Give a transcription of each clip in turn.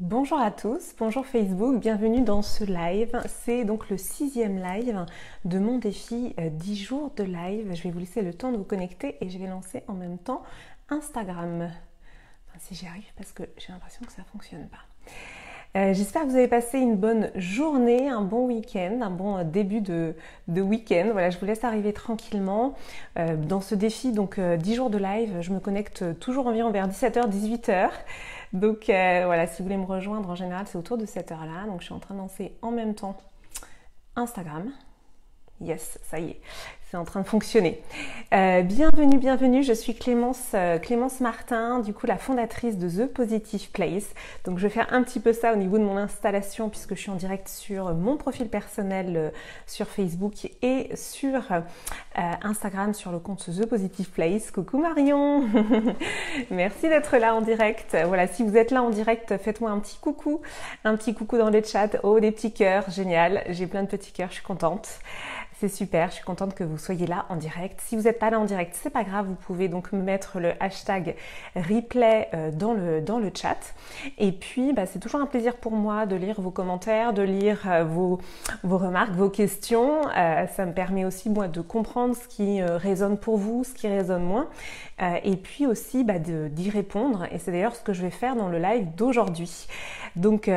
Bonjour à tous, bonjour Facebook, bienvenue dans ce live. C'est donc le 6e live de mon défi 10 jours de live. Je vais vous laisser le temps de vous connecter et je vais lancer en même temps Instagram. Enfin, si j'y arrive parce que j'ai l'impression que ça ne fonctionne pas. J'espère que vous avez passé une bonne journée, un bon week-end, un bon début de week-end. Voilà, je vous laisse arriver tranquillement. Dans ce défi, donc 10 jours de live, je me connecte toujours environ vers 17h, 18h. Donc voilà, si vous voulez me rejoindre, en général, c'est autour de cette heure-là. Donc je suis en train de lancer en même temps Instagram. Yes, ça y est, c'est en train de fonctionner. Bienvenue, je suis Clémence Martin, du coup la fondatrice de The Positive Place. Donc je vais faire un petit peu ça au niveau de mon installation puisque je suis en direct sur mon profil personnel sur Facebook et sur Instagram sur le compte The Positive Place. Coucou Marion. Merci d'être là en direct. Voilà, si vous êtes là en direct, faites-moi un petit coucou dans le chat. Oh, des petits cœurs, génial, j'ai plein de petits cœurs, je suis contente. C'est super, je suis contente que vous soyez là en direct. Si vous n'êtes pas là en direct, c'est pas grave, vous pouvez donc me mettre le hashtag replay dans le chat. Et puis, c'est toujours un plaisir pour moi de lire vos commentaires, de lire vos remarques, vos questions. Ça me permet aussi, moi, de comprendre ce qui résonne pour vous, ce qui résonne moins. Et puis aussi d'y répondre. Et c'est d'ailleurs ce que je vais faire dans le live d'aujourd'hui. Donc,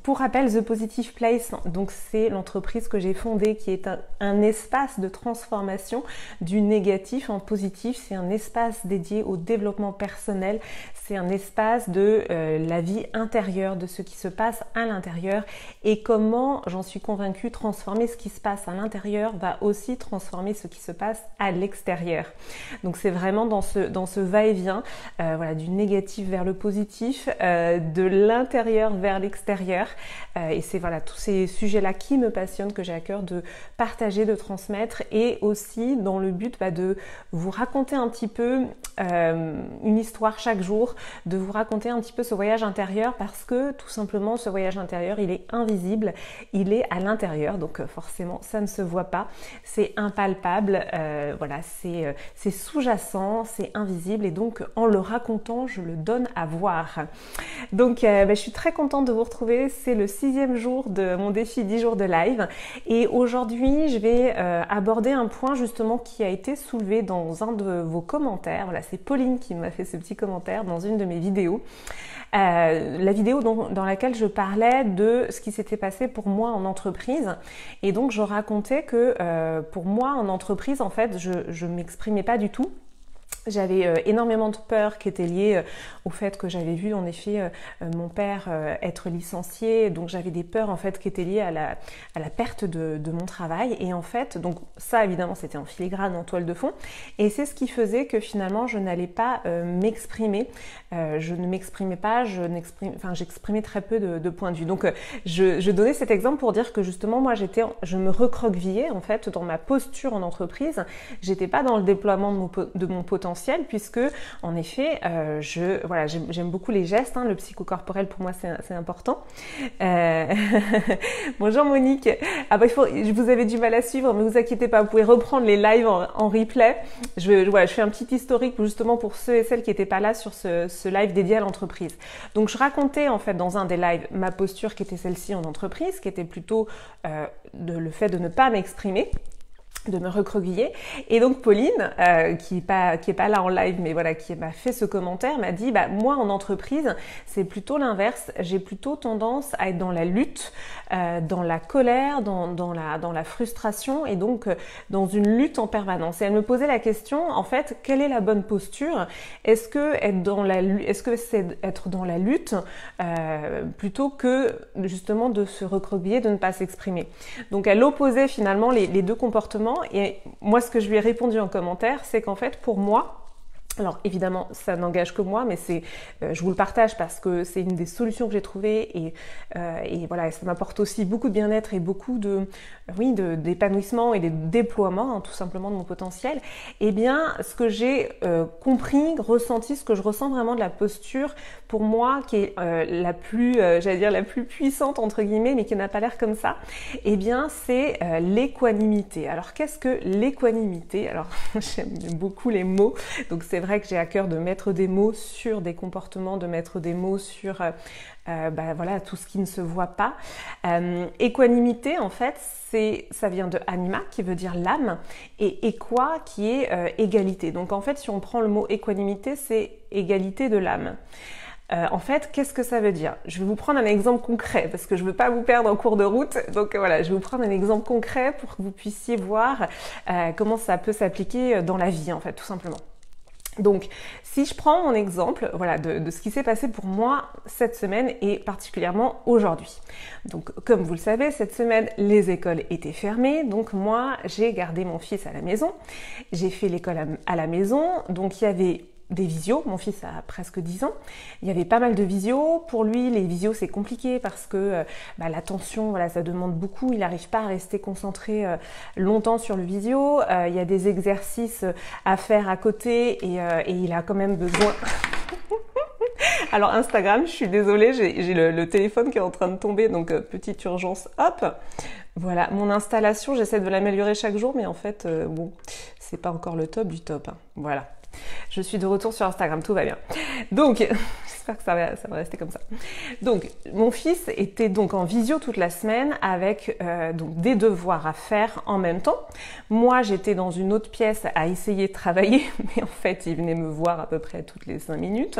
pour rappel, The Positive Place, donc c'est l'entreprise que j'ai fondée qui est un espace de transformation du négatif en positif. C'est un espace dédié au développement personnel. C'est un espace de la vie intérieure, de ce qui se passe à l'intérieur et comment, j'en suis convaincue, transformer ce qui se passe à l'intérieur va aussi transformer ce qui se passe à l'extérieur. Donc c'est vraiment dans ce va-et-vient, voilà, du négatif vers le positif, de l'intérieur vers l'extérieur. Et c'est voilà tous ces sujets-là qui me passionnent, que j'ai à cœur de partager, de transmettre et aussi dans le but de vous raconter un petit peu une histoire chaque jour, de vous raconter un petit peu ce voyage intérieur parce que tout simplement ce voyage intérieur il est invisible, il est à l'intérieur donc forcément ça ne se voit pas, c'est impalpable, voilà c'est sous-jacent, c'est invisible et donc en le racontant je le donne à voir. Donc je suis très contente de vous retrouver, c'est le 6e jour de mon défi 10 jours de live et aujourd'hui je vais aborder un point justement qui a été soulevé dans un de vos commentaires. Voilà, c'est Pauline qui m'a fait ce petit commentaire dans une de mes vidéos. La vidéo dans laquelle je parlais de ce qui s'était passé pour moi en entreprise et donc je racontais que pour moi en entreprise en fait je m'exprimais pas du tout. J'avais énormément de peur qui étaient liées au fait que j'avais vu en effet mon père être licencié, donc j'avais des peurs en fait qui étaient liées à la perte de mon travail et en fait donc ça évidemment c'était en filigrane en toile de fond et c'est ce qui faisait que finalement je n'allais pas m'exprimer, je ne m'exprimais pas, j'exprimais très peu de points de vue. Donc je donnais cet exemple pour dire que justement moi je me recroquevillais en fait dans ma posture en entreprise, j'étais pas dans le déploiement de mon potentiel puisque en effet j'aime beaucoup les gestes, le psychocorporel pour moi c'est important. Bonjour Monique. Vous avez du mal à suivre mais vous inquiétez pas, vous pouvez reprendre les lives en replay. Je fais un petit historique justement pour ceux et celles qui n'étaient pas là sur ce live dédié à l'entreprise. Donc je racontais en fait dans un des lives ma posture qui était celle-ci en entreprise, qui était plutôt le fait de ne pas m'exprimer, de me recroqueviller. Et donc Pauline, qui est pas là en live, mais voilà, qui m'a fait ce commentaire, m'a dit moi en entreprise, c'est plutôt l'inverse. J'ai plutôt tendance à être dans la lutte, dans la colère, dans la frustration et donc dans une lutte en permanence. Et elle me posait la question, en fait, quelle est la bonne posture? Est-ce que c'est être dans la lutte plutôt que justement de se recroqueviller, de ne pas s'exprimer? Donc elle opposait finalement les deux comportements. Et moi, ce que je lui ai répondu en commentaire, c'est qu'en fait, pour moi, alors évidemment, ça n'engage que moi, mais je vous le partage parce que c'est une des solutions que j'ai trouvées et voilà, ça m'apporte aussi beaucoup de bien-être et beaucoup d'épanouissement et de déploiement, tout simplement de mon potentiel. Eh bien, ce que j'ai compris, ressenti, ce que je ressens vraiment de la posture, pour moi, qui est la plus puissante entre guillemets, mais qui n'a pas l'air comme ça, eh bien, c'est l'équanimité. Alors, qu'est-ce que l'équanimité? Alors, j'aime beaucoup les mots, donc c'est vrai vrai que j'ai à cœur de mettre des mots sur des comportements, de mettre des mots sur voilà, tout ce qui ne se voit pas. Équanimité, en fait, ça vient de anima, qui veut dire l'âme, et equa, qui est égalité. Donc en fait, si on prend le mot équanimité, c'est égalité de l'âme. En fait, qu'est-ce que ça veut dire? Je vais vous prendre un exemple concret parce que je ne veux pas vous perdre en cours de route. Donc voilà, je vais vous prendre un exemple concret pour que vous puissiez voir comment ça peut s'appliquer dans la vie, en fait, tout simplement. Donc, si je prends mon exemple, voilà, de ce qui s'est passé pour moi cette semaine et particulièrement aujourd'hui. Donc, comme vous le savez, cette semaine, les écoles étaient fermées. Donc, moi, j'ai gardé mon fils à la maison. J'ai fait l'école à la maison. Donc, il y avait des visios, mon fils a presque 10 ans, il y avait pas mal de visios. Pour lui, les visios c'est compliqué parce que l'attention, voilà, ça demande beaucoup, il n'arrive pas à rester concentré longtemps sur le visio, il y a des exercices à faire à côté et il a quand même besoin... Alors Instagram, je suis désolée, j'ai le téléphone qui est en train de tomber, donc petite urgence, hop. Voilà, mon installation, j'essaie de l'améliorer chaque jour, mais en fait, bon, c'est pas encore le top du top, hein. Voilà. Je suis de retour sur Instagram, tout va bien. Donc, j'espère que ça va rester comme ça. Donc, mon fils était donc en visio toute la semaine avec donc des devoirs à faire en même temps. Moi, j'étais dans une autre pièce à essayer de travailler, mais en fait, il venait me voir à peu près toutes les 5 minutes.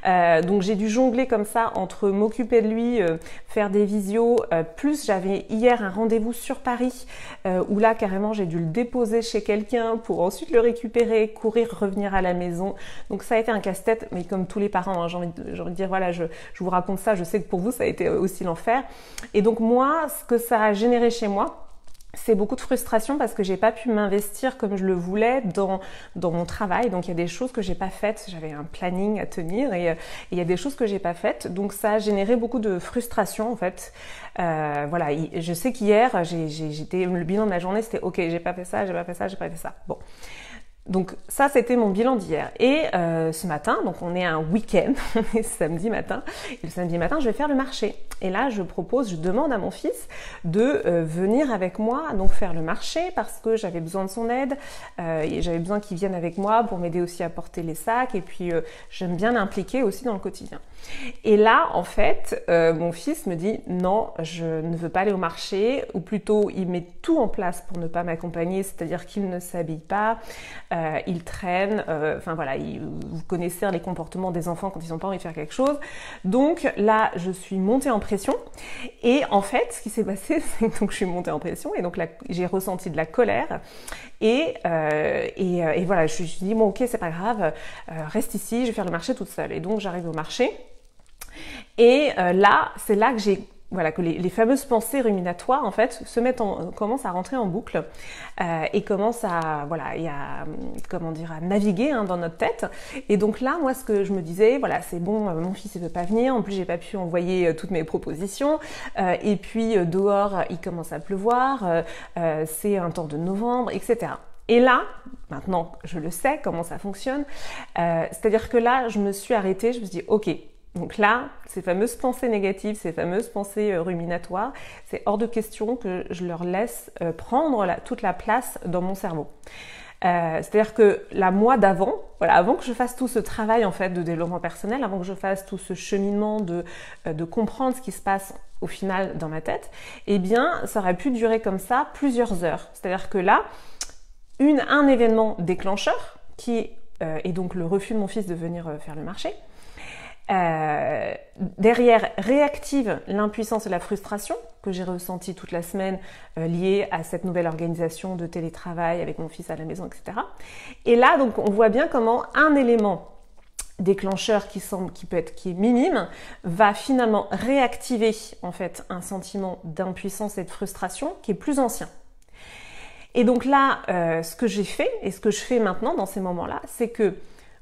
Donc, j'ai dû jongler comme ça entre m'occuper de lui, faire des visios, plus j'avais hier un rendez-vous sur Paris, où là, carrément, j'ai dû le déposer chez quelqu'un pour ensuite le récupérer, courir, revenir à la maison. Donc ça a été un casse-tête, mais comme tous les parents, hein, j'ai envie de dire, voilà, je vous raconte ça, je sais que pour vous, ça a été aussi l'enfer. Et donc moi, ce que ça a généré chez moi, c'est beaucoup de frustration parce que j'ai pas pu m'investir comme je le voulais dans mon travail. Donc il y a des choses que j'ai pas faites. J'avais un planning à tenir et il y a des choses que j'ai pas faites. Donc ça a généré beaucoup de frustration en fait. Voilà, je sais qu'hier, le bilan de la journée, c'était ok, j'ai pas fait ça, j'ai pas fait ça, j'ai pas fait ça. Bon. Donc ça, c'était mon bilan d'hier. Et ce matin, donc on est un week-end, on est samedi matin, et le samedi matin, je vais faire le marché. Et là, je demande à mon fils de venir avec moi, donc faire le marché, parce que j'avais besoin de son aide, et j'avais besoin qu'il vienne avec moi pour m'aider aussi à porter les sacs, et puis j'aime bien l'impliquer aussi dans le quotidien. Et là, en fait, mon fils me dit non, je ne veux pas aller au marché, ou plutôt il met tout en place pour ne pas m'accompagner, c'est-à-dire qu'il ne s'habille pas, il traîne, enfin voilà, vous connaissez les comportements des enfants quand ils n'ont pas envie de faire quelque chose. Donc là, je suis montée en pression, et en fait, ce qui s'est passé, c'est que donc, je suis montée en pression, et donc là, j'ai ressenti de la colère, et voilà, je me suis dit bon ok, c'est pas grave, reste ici, je vais faire le marché toute seule. Et donc j'arrive au marché. Et là, c'est là que les fameuses pensées ruminatoires en fait commencent à rentrer en boucle et commencent à naviguer dans notre tête. Et donc là, moi, ce que je me disais, voilà, c'est bon, mon fils il veut pas venir, en plus j'ai pas pu envoyer toutes mes propositions, et puis dehors il commence à pleuvoir, c'est un temps de novembre, etc. Et là, maintenant, je le sais comment ça fonctionne. C'est-à-dire que là, je me suis arrêtée, je me suis dit, ok. Donc là, ces fameuses pensées négatives, ces fameuses pensées ruminatoires, c'est hors de question que je leur laisse prendre toute la place dans mon cerveau. C'est-à-dire que la moi d'avant, voilà, avant que je fasse tout ce travail en fait de développement personnel, avant que je fasse tout ce cheminement de comprendre ce qui se passe au final dans ma tête, eh bien, ça aurait pu durer comme ça plusieurs heures. C'est-à-dire que là, un événement déclencheur qui est donc le refus de mon fils de venir faire le marché. Derrière réactive l'impuissance et la frustration que j'ai ressentie toute la semaine liée à cette nouvelle organisation de télétravail avec mon fils à la maison, etc. Et là, donc, on voit bien comment un élément déclencheur qui est minime va finalement réactiver en fait un sentiment d'impuissance et de frustration qui est plus ancien. Et donc là, ce que j'ai fait et ce que je fais maintenant dans ces moments-là, c'est que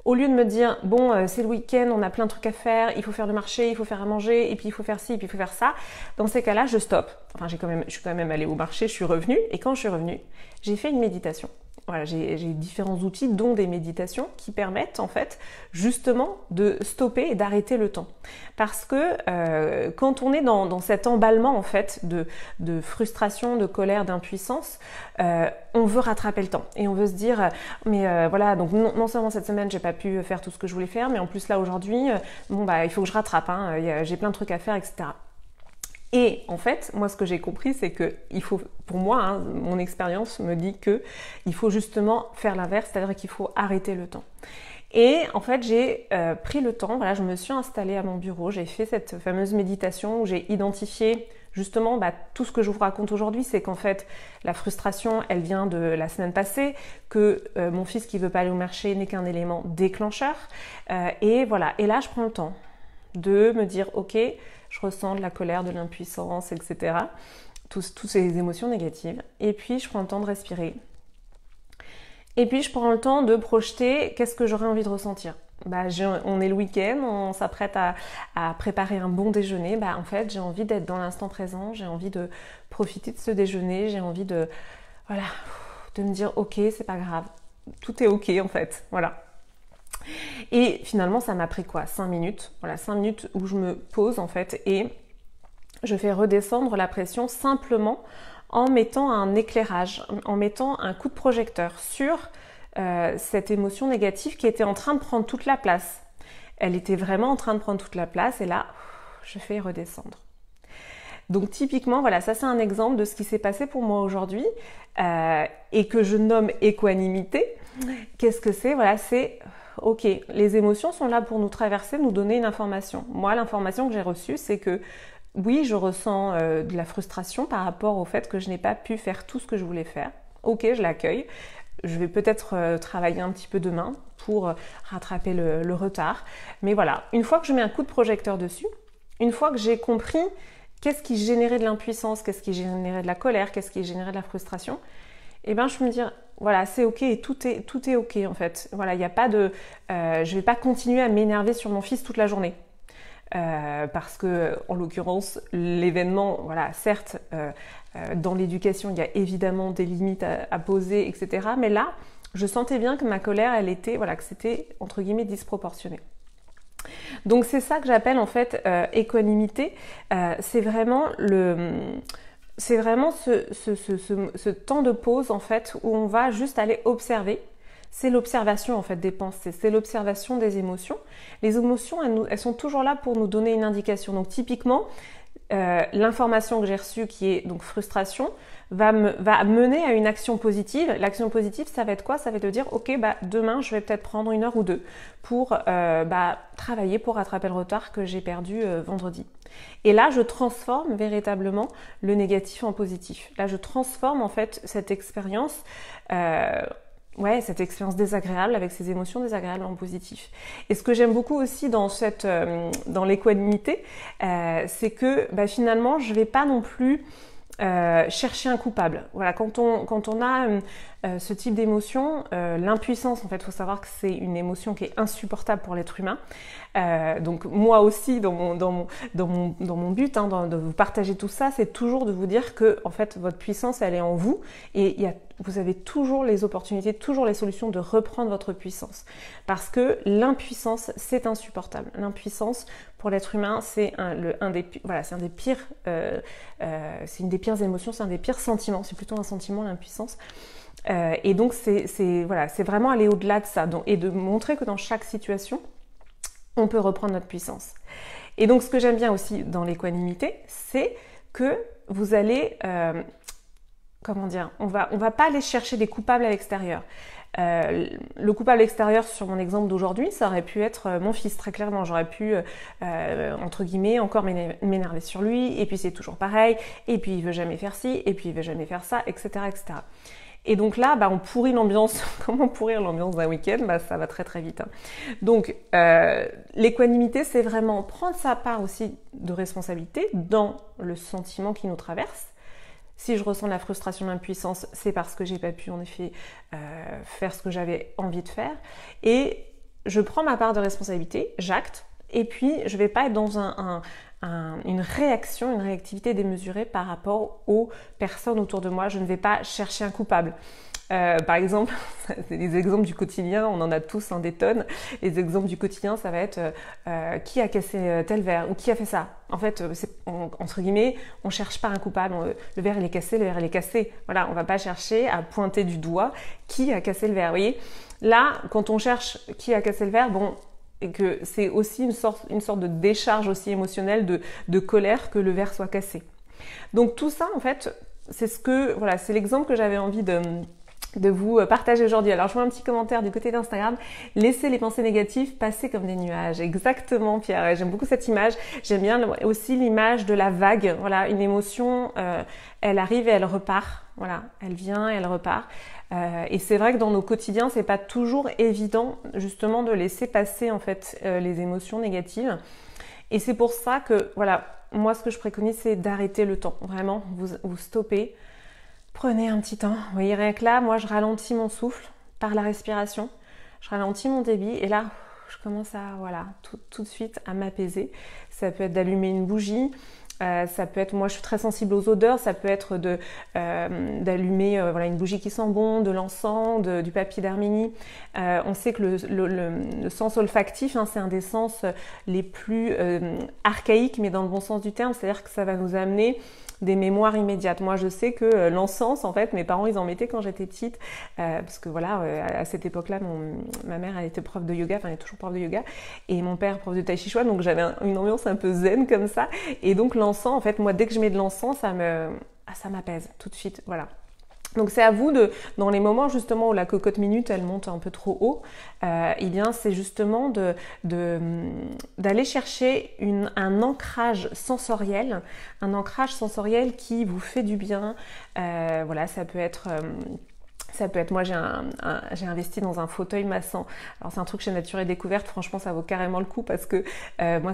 au lieu de me dire, bon, c'est le week-end, on a plein de trucs à faire, il faut faire le marché, il faut faire à manger, et puis il faut faire ci, et puis il faut faire ça, dans ces cas-là, je stoppe. Enfin, je suis quand même allée au marché, je suis revenue, et quand je suis revenue, j'ai fait une méditation. voilà, j'ai différents outils, dont des méditations, qui permettent en fait justement de stopper et d'arrêter le temps. Parce que quand on est dans cet emballement en fait de frustration, de colère, d'impuissance, on veut rattraper le temps et on veut se dire mais voilà, donc non seulement cette semaine j'ai pas pu faire tout ce que je voulais faire, mais en plus là aujourd'hui, bon bah il faut que je rattrape, hein, j'ai plein de trucs à faire, etc. Et en fait, moi, ce que j'ai compris, c'est que il faut, pour moi, hein, mon expérience me dit que il faut justement faire l'inverse, c'est-à-dire qu'il faut arrêter le temps. Et en fait, j'ai pris le temps, voilà, je me suis installée à mon bureau, j'ai fait cette fameuse méditation où j'ai identifié justement tout ce que je vous raconte aujourd'hui, c'est qu'en fait, la frustration, elle vient de la semaine passée, que mon fils qui veut pas aller au marché n'est qu'un élément déclencheur. Et voilà, et là, je prends le temps de me dire, ok, je ressens de la colère, de l'impuissance, etc. Toutes ces émotions négatives. Et puis, je prends le temps de respirer. Et puis, je prends le temps de projeter qu'est-ce que j'aurais envie de ressentir. On est le week-end, on s'apprête à préparer un bon déjeuner. En fait, j'ai envie d'être dans l'instant présent, j'ai envie de profiter de ce déjeuner, j'ai envie de me dire, ok, c'est pas grave. Tout est ok, en fait. Voilà. Et finalement, ça m'a pris quoi? 5 minutes. Voilà, 5 minutes où je me pose en fait et je fais redescendre la pression simplement en mettant un éclairage, en mettant un coup de projecteur sur cette émotion négative qui était en train de prendre toute la place. Elle était vraiment en train de prendre toute la place et là, je fais redescendre. Donc typiquement, voilà, ça c'est un exemple de ce qui s'est passé pour moi aujourd'hui et que je nomme équanimité. Qu'est-ce que c'est? Voilà, c'est... Ok, les émotions sont là pour nous traverser, nous donner une information. Moi, l'information que j'ai reçue, c'est que oui, je ressens de la frustration par rapport au fait que je n'ai pas pu faire tout ce que je voulais faire. Ok, je l'accueille. Je vais peut-être travailler un petit peu demain pour rattraper le retard. Mais voilà, une fois que je mets un coup de projecteur dessus, une fois que j'ai compris qu'est-ce qui générait de l'impuissance, qu'est-ce qui générait de la colère, qu'est-ce qui générait de la frustration, je me dis, voilà, c'est ok et tout est ok en fait. Voilà, il n'y a pas de... je vais pas continuer à m'énerver sur mon fils toute la journée. Parce que, en l'occurrence, l'événement, voilà, certes, dans l'éducation, il y a évidemment des limites à poser, etc. Mais là, je sentais bien que ma colère, elle était, voilà, que c'était, entre guillemets, disproportionné. Donc c'est ça que j'appelle en fait équanimité. C'est vraiment ce temps de pause en fait où on va juste aller observer. C'est l'observation en fait des pensées, c'est l'observation des émotions. Les émotions, elles sont toujours là pour nous donner une indication. Donc typiquement, l'information que j'ai reçue qui est donc frustration va mener à une action positive. L'action positive, ça va être quoi? Ça va être de dire ok, demain je vais peut-être prendre 1 heure ou 2 pour travailler pour rattraper le retard que j'ai perdu vendredi. Et là, je transforme véritablement le négatif en positif. Là, je transforme en fait cette expérience cette expérience désagréable avec ces émotions désagréables en positif. Et ce que j'aime beaucoup aussi dans l'équanimité, c'est que finalement, je vais pas non plus chercher un coupable. Voilà, quand on a ce type d'émotion, l'impuissance, en fait, il faut savoir que c'est une émotion qui est insupportable pour l'être humain. Donc moi aussi, dans mon but, de vous partager tout ça, c'est toujours de vous dire que en fait votre puissance, elle est en vous et vous avez toujours les opportunités, toujours les solutions de reprendre votre puissance. Parce que l'impuissance, c'est insupportable. L'impuissance pour l'être humain, c'est c'est une des pires émotions, c'est un des pires sentiments. C'est plutôt un sentiment, l'impuissance. Et donc c'est vraiment aller au-delà de ça et de montrer que dans chaque situation, on peut reprendre notre puissance. Et donc ce que j'aime bien aussi dans l'équanimité, c'est que vous allez, on va pas aller chercher des coupables à l'extérieur. Le coupable extérieur sur mon exemple d'aujourd'hui, ça aurait pu être mon fils, très clairement. J'aurais pu, entre guillemets, encore m'énerver sur lui, et puis c'est toujours pareil, et puis il veut jamais faire ci, et puis il veut jamais faire ça, etc. etc. Et donc là, on pourrit l'ambiance. Comment pourrir l'ambiance d'un week-end? Ça va très très vite. Donc, l'équanimité, c'est vraiment prendre sa part aussi de responsabilité dans le sentiment qui nous traverse. Si je ressens de la frustration, de l'impuissance, c'est parce que j'ai pas pu en effet faire ce que j'avais envie de faire. Et je prends ma part de responsabilité, j'acte. Et puis, je vais pas être dans une réactivité démesurée par rapport aux personnes autour de moi. Je ne vais pas chercher un coupable. Par exemple, c'est des exemples du quotidien, on en a tous des tonnes. Les exemples du quotidien, ça va être qui a cassé tel verre ou qui a fait ça. En fait, entre guillemets, on cherche pas un coupable. Le verre il est cassé, le verre il est cassé. Voilà, on va pas chercher à pointer du doigt qui a cassé le verre. Vous voyez, là, quand on cherche qui a cassé le verre, bon, et que c'est aussi une sorte de décharge aussi émotionnelle de colère que le verre soit cassé. Donc tout ça, en fait, c'est l'exemple que j'avais envie de vous partager aujourd'hui. Alors je vois un petit commentaire du côté d'Instagram. Laissez les pensées négatives passer comme des nuages. Exactement, Pierre. J'aime beaucoup cette image. J'aime bien aussi l'image de la vague. Voilà, une émotion, elle arrive et elle repart. Voilà, elle vient et elle repart. Et c'est vrai que dans nos quotidiens, c'est pas toujours évident justement de laisser passer en fait les émotions négatives. Et c'est pour ça que voilà, moi ce que je préconise, c'est d'arrêter le temps. Vraiment, vous stoppez. Prenez un petit temps. Vous voyez, rien que là, moi, je ralentis mon souffle par la respiration. Je ralentis mon débit et là, je commence à, voilà, tout de suite à m'apaiser. Ça peut être d'allumer une bougie. Ça peut être, moi je suis très sensible aux odeurs, ça peut être d'allumer voilà, une bougie qui sent bon, de l'encens, du papier d'Arménie. On sait que le sens olfactif, c'est un des sens les plus archaïques, mais dans le bon sens du terme, c'est-à-dire que ça va nous amener des mémoires immédiates. Moi, je sais que l'encens, en fait, mes parents, ils en mettaient quand j'étais petite, parce que voilà, à cette époque-là, ma mère, elle était prof de yoga, enfin, elle est toujours prof de yoga, et mon père, prof de tai chi chuan, donc j'avais une ambiance un peu zen comme ça, et donc l'encens, en fait, moi, dès que je mets de l'encens, ça m'apaise tout de suite, voilà. Donc c'est à vous dans les moments justement où la cocotte minute elle monte un peu trop haut, eh bien c'est justement d'aller chercher un ancrage sensoriel qui vous fait du bien. Voilà, ça peut être moi j'ai investi dans un fauteuil massant. Alors c'est un truc chez Nature et Découverte, franchement ça vaut carrément le coup parce que moi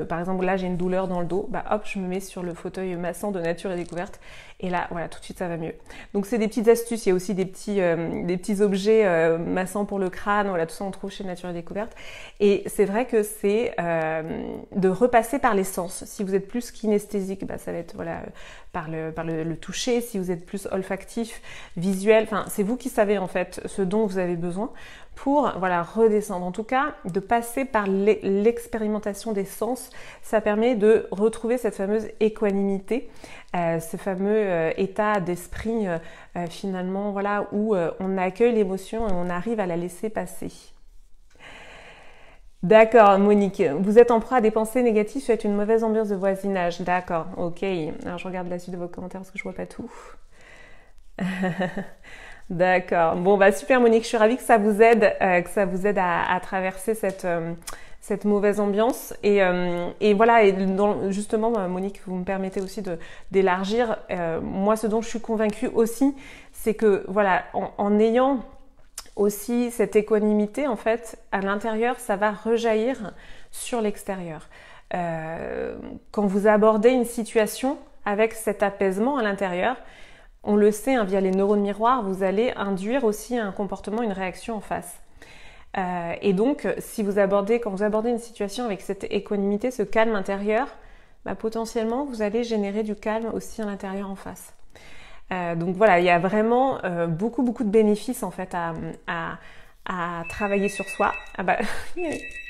par exemple là j'ai une douleur dans le dos, bah hop je me mets sur le fauteuil massant de Nature et Découverte et là voilà tout de suite ça va mieux. Donc c'est des petites astuces, il y a aussi des petits objets massants pour le crâne, voilà tout ça on trouve chez Nature et Découverte et c'est vrai que c'est de repasser par les sens. Si vous êtes plus kinesthésique, bah ça va être voilà par le toucher, si vous êtes plus olfactif, visuel, enfin c'est vous qui savez en fait ce dont vous avez besoin pour voilà redescendre. En tout cas, de passer par l'expérimentation des sens, ça permet de retrouver cette fameuse équanimité, ce fameux état d'esprit finalement voilà où on accueille l'émotion et on arrive à la laisser passer. D'accord, Monique. Vous êtes en proie à des pensées négatives, vous êtes une mauvaise ambiance de voisinage. D'accord, ok. Alors je regarde la suite de vos commentaires parce que je vois pas tout. D'accord. Bon, bah super, Monique. Je suis ravie que ça vous aide à traverser cette mauvaise ambiance. Et voilà. Et justement, Monique, vous me permettez aussi d'élargir. Moi, ce dont je suis convaincue aussi, c'est que voilà, en ayant aussi cette équanimité en fait à l'intérieur, ça va rejaillir sur l'extérieur. Quand vous abordez une situation avec cet apaisement à l'intérieur, on le sait via les neurones miroirs, vous allez induire aussi un comportement, une réaction en face. Et donc quand vous abordez une situation avec cette équanimité, ce calme intérieur, bah, potentiellement vous allez générer du calme aussi à l'intérieur en face. Donc voilà, il y a vraiment beaucoup de bénéfices en fait à travailler sur soi. Ah bah,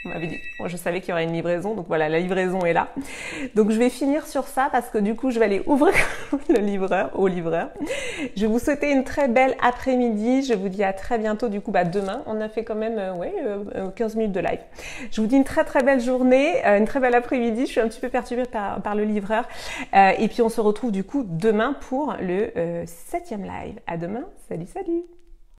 on m'avait dit, moi je savais qu'il y aurait une livraison, donc voilà, la livraison est là. Donc je vais finir sur ça parce que du coup je vais aller ouvrir au livreur. Je vais vous souhaiter une très belle après-midi, je vous dis à très bientôt du coup demain, on a fait quand même 15 minutes de live. Je vous dis une très belle journée, une très belle après-midi, je suis un petit peu perturbée par le livreur et puis on se retrouve du coup demain pour le 7e live. À demain, salut!